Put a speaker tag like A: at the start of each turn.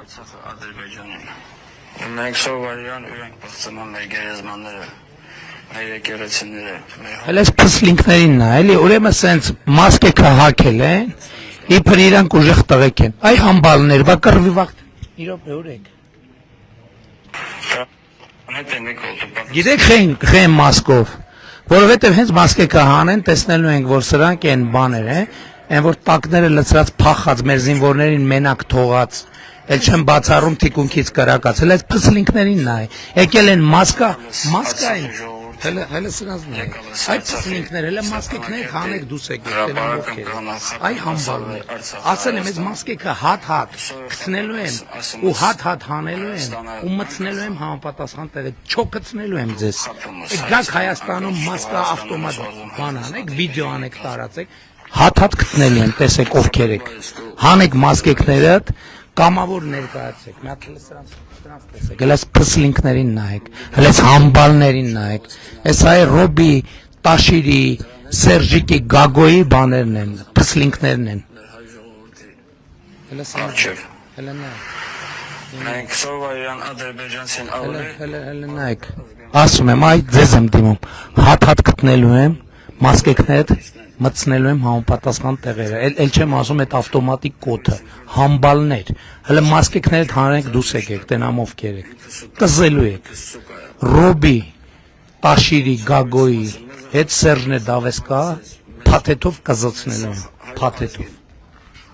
A: Արցախը Ադրբեջանին։ Մենք սովորյան ու ենք պղծնում մեր գերեզմանները, մեր եկեղեցիները։
B: Հələ փսլինքներին նա, էլի ուրեմն սենց մասկեքը հակել են, իբր իրանք ուժեղ տղեկ են։ Այ համբալներ, բա կռվի վաղ։ Իրոք ուրեք։ Գիտեք խեն մասկով, որովհետև հենց մասկեքը հանեն, տեսնելու ենք, որ սրանք են բաներ են, են որ տակները լցրած փախած մեր զինվորներին մենակ թողած, էլ չեմ բացառում թիկունքից կրակած, հələ այս փսլինքներին նա է, եկել են մասկա են, հələ սրանց նա է, այդ փսլինքներ, հələ մասկեքներ հանեք դուս եք, այ համբալներ, ասել եմ, այս մասկեքը հատ կցնելու եմ, ու հատ հանելու եմ, ու մցնելու եմ համապատասխան տեղը, չոքցնելու եմ ձեզ, գաք Հայաստանում մասկա ավտոմատ բան անեք, վիդեո անեք տարածեք, հատ գտնելի են, տեսեք ովքեր եք, հանեք մասկեքներդ, կամավոր ներկայացեք, մի հատ սրանց տեսեք, հələ այս փսլինքներին նայեք, հələ այս համբալներին նայեք, այս այ Ռոբի, Տաշիրի, Սերժիկի, Գագոյի բաներն են, փսլինքներն են, հələ նայեք,
A: մենք սովորյան ադրբեջանցին ավելի,
B: հələ նայեք, ասում եմ, այ ձեզ եմ դիմում, հատ գտնելու եմ, մասկեքներդ մցնելու եմ համապատասխան տեղերը, էլ չեմ ասում այդ ավտոմատիկ կոթը, համբալներ, հələ մասկեքներդ հանեք դուս եկեք, տենամ ովքեր եք, կզելու եք, Ռոբի, Տաշիրի, Գագոյի, հետ Սերժնե Դավեսկա, փաթեթով կզոցնելու եմ, փաթեթով։